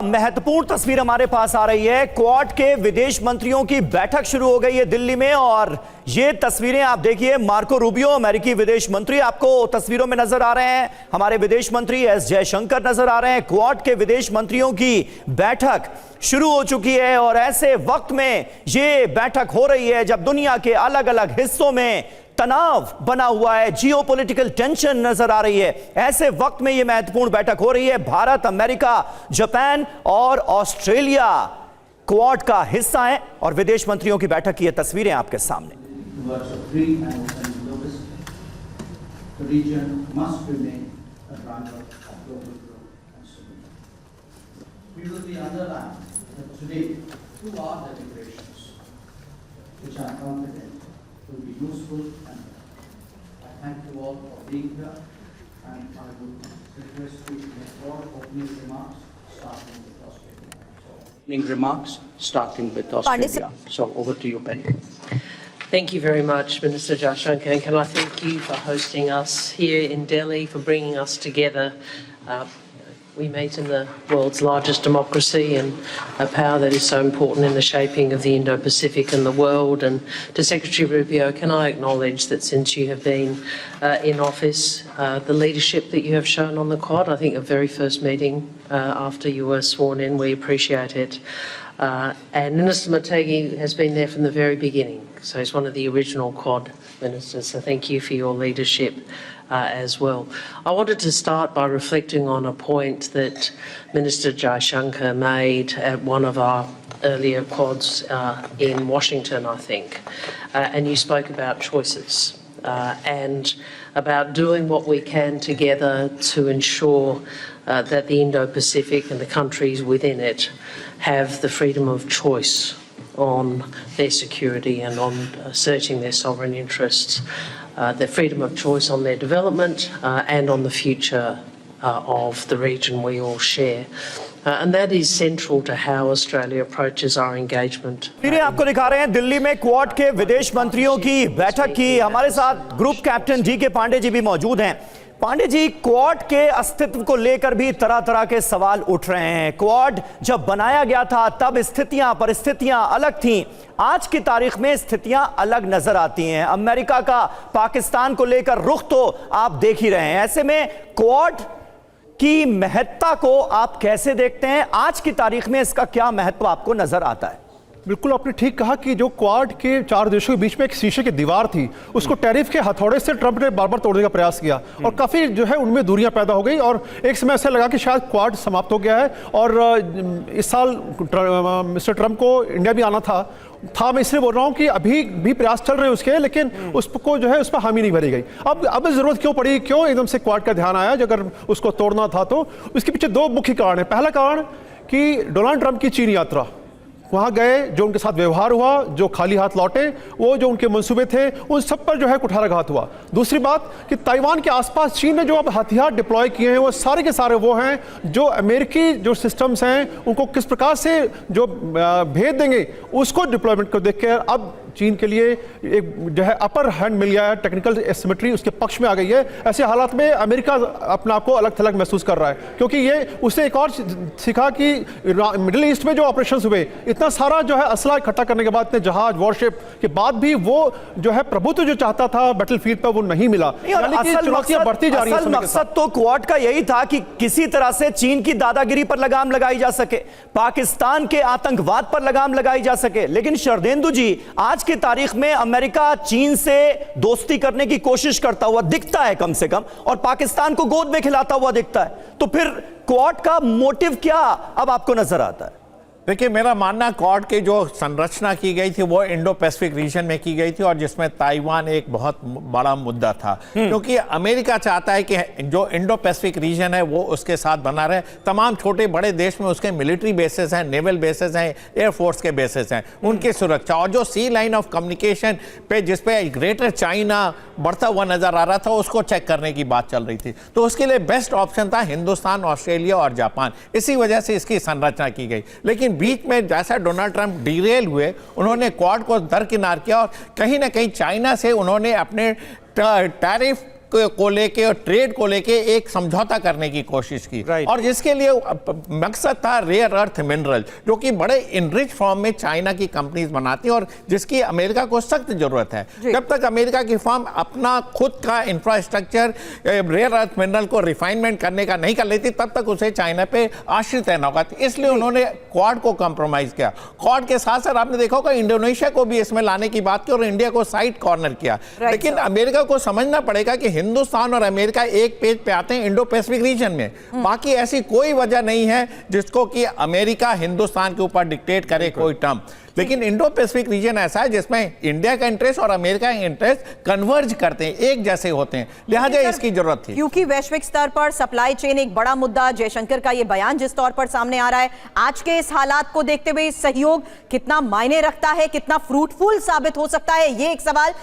महत्वपूर्ण तस्वीर हमारे पास आ रही है। क्वाड के विदेश मंत्रियों की बैठक शुरू हो गई है दिल्ली में और ये तस्वीरें आप देखिए, मार्को रूबियो अमेरिकी विदेश मंत्री आपको तस्वीरों में नजर आ रहे हैं, हमारे विदेश मंत्री एस जयशंकर नजर आ रहे हैं। क्वाड के विदेश मंत्रियों की बैठक शुरू हो चुकी है और ऐसे वक्त में ये बैठक हो रही है जब दुनिया के अलग अलग हिस्सों में तनाव बना हुआ है, जियोपॉलिटिकल टेंशन नजर आ रही है। ऐसे वक्त में यह महत्वपूर्ण बैठक हो रही है। भारत, अमेरिका, जापान और ऑस्ट्रेलिया क्वाड का हिस्सा है और विदेश मंत्रियों की बैठक की ये तस्वीरें आपके सामने। will be useful, and I thank you all for being here, and I would request you to make your opening remarks starting with Australia. So over to you, Penny. Thank you very much, Minister Jaishankar, and can I thank you for hosting us here in Delhi, for bringing us together. We meet in the world's largest democracy and a power that is so important in the shaping of the Indo-Pacific and the world. And to Secretary Rubio, can I acknowledge that since you have been in office, the leadership that you have shown on the Quad, I think the very first meeting after you were sworn in, we appreciate it. And Minister Motegi has been there from the very beginning, so he's one of the original Quad ministers, so thank you for your leadership as well. I wanted to start by reflecting on a point that Minister Jaishankar made at one of our earlier Quads in Washington, I think, and you spoke about choices and about doing what we can together to ensure that the Indo-Pacific and the countries within it have the freedom of choice on their security and on asserting their sovereign interests, their freedom of choice on their development and on the future of the region we all share. And that is central to how Australia approaches our engagement. आपको दिखा रहे हैं दिल्ली में quad के विदेश मंत्रियों की बैठक की। हमारे साथ group captain DK Pandey ji भी मौजूद हैं। पांडे जी, क्वाड के अस्तित्व को लेकर भी तरह तरह के सवाल उठ रहे हैं। क्वाड जब बनाया गया था तब परिस्थितियां अलग थीं। आज की तारीख में स्थितियां अलग नजर आती हैं। अमेरिका का पाकिस्तान को लेकर रुख तो आप देख ही रहे हैं। ऐसे में क्वाड की महत्ता को आप कैसे देखते हैं? आज की तारीख में इसका क्या महत्व आपको नजर आता है? बिल्कुल आपने ठीक कहा कि जो क्वाड के चार देशों के बीच में एक शीशे की दीवार थी, उसको टैरिफ के हथौड़े से ट्रंप ने बार बार तोड़ने का प्रयास किया और काफ़ी जो है उनमें दूरियां पैदा हो गई और एक समय ऐसा लगा कि शायद क्वाड समाप्त हो गया है। और इस साल मिस्टर ट्रंप को इंडिया भी आना था मैं इसलिए बोल रहा हूँ कि अभी भी प्रयास चल रहे हैं उसके, लेकिन उसको जो है उस पर हामी नहीं भरी गई। अब ज़रूरत क्यों पड़ी, क्यों एकदम से क्वाड का ध्यान आया? अगर उसको तोड़ना था तो उसके पीछे दो मुख्य कारण है। पहला कारण कि डोनाल्ड ट्रंप की चीन यात्रा, वहाँ गए, जो उनके साथ व्यवहार हुआ, जो खाली हाथ लौटे, वो जो उनके मंसूबे थे उन सब पर जो है कुठाराघात हुआ। दूसरी बात कि ताइवान के आसपास चीन ने जो अब हथियार डिप्लॉय किए हैं वो सारे के सारे वो हैं जो अमेरिकी जो सिस्टम्स हैं उनको किस प्रकार से जो भेद देंगे उसको डिप्लॉयमेंट को देख कर अब चीन के लिए एक जो है अपर हैंड मिल गया है, टेक्निकल एसिमेट्री उसके पक्ष में आ गई है। ऐसे हालात में अमेरिका अपने आप को अलग थलग महसूस कर रहा है क्योंकि ये उसने एक और सीखा कि मिडिल ईस्ट में जो ऑपरेशंस हुए, इतना सारा जो है असला इकट्ठा करने के बाद, इतने जहाज वॉरशिप के बाद भी वो जो है प्रभुत्व जो चाहता था बैटलफील्ड पर वो नहीं मिला। चुनौतियां बढ़ती जा रही हैं। मकसद तो क्वाड का यही था कि किसी तरह से चीन की दादागिरी पर लगाम लगाई जा सके, पाकिस्तान के आतंकवाद पर लगाम लगाई जा सके। लेकिन शरदेंदु जी, आज की तारीख में अमेरिका चीन से दोस्ती करने की कोशिश करता हुआ दिखता है कम से कम, और पाकिस्तान को गोद में खिलाता हुआ दिखता है। तो फिर क्वाड का मोटिव क्या अब आपको नजर आता है? देखिए, मेरा मानना क्वाड की जो संरचना की गई थी वो इंडो पैसिफिक रीजन में की गई थी और जिसमें ताइवान एक बहुत बड़ा मुद्दा था, क्योंकि अमेरिका चाहता है कि जो इंडो पैसिफिक रीजन है वो उसके साथ बना रहे। तमाम छोटे बड़े देश में उसके मिलिट्री बेसेस हैं, नेवल बेसेस हैं, एयरफोर्स के बेसेस हैं, उनकी सुरक्षा और जो सी लाइन ऑफ कम्युनिकेशन पे जिस पे ग्रेटर चाइना बढ़ता हुआ नजर आ रहा था उसको चेक करने की बात चल रही थी। तो उसके लिए बेस्ट ऑप्शन था हिंदुस्तान, ऑस्ट्रेलिया और जापान। इसी वजह से इसकी संरचना की गई। लेकिन बीच में जैसा डोनाल्ड ट्रंप डिरेल हुए, उन्होंने क्वाड को दरकिनार किया और कहीं ना कहीं चाइना से उन्होंने अपने टैरिफ को लेके और ट्रेड को लेके एक समझौता करने की कोशिश की, Right. और जिसके लिए मकसद था रेयर अर्थ मिनरल, जो कि बड़े इनरिच फॉर्म में चाइना की कंपनीज बनाती हैं और जिसकी अमेरिका को सख्त जरूरत है। जब तक अमेरिका की फर्म अपना खुद का इंफ्रास्ट्रक्चर रेयर अर्थ मिनरल को रिफाइनमेंट करने का नहीं कर लेती, तब तक उसे चाइना पे आश्रित रहना होगा। इसलिए उन्होंने क्वाड को कंप्रोमाइज किया। क्वाड के साथ साथ आपने देखा होगा इंडोनेशिया को भी इसमें लाने की बात की और इंडिया को साइड कॉर्नर किया। लेकिन अमेरिका को समझना पड़ेगा कि हिंदुस्तान और अमेरिका एक पेज पे आते हैं इंडो पैसिफिक रीजन में। बाकी ऐसी कोई वजह नहीं है जिसको कि अमेरिका हिंदुस्तान के ऊपर डिक्टेट करे कोई टर्म। लेकिन इंडो पैसिफिक रीजन ऐसा है जिसमें इंडिया का इंटरेस्ट और अमेरिका का इंटरेस्ट कन्वर्ज करते हैं, एक जैसे होते हैं, लिहाजा इसकी जरूरत थी। क्योंकि वैश्विक स्तर पर सप्लाई चेन एक बड़ा मुद्दा, जयशंकर का ये बयान जिस तौर पर सामने आ रहा है, आज के इस हालात को देखते हुए सहयोग कितना मायने रखता है, कितना फ्रूटफुल साबित हो सकता है, ये एक सवाल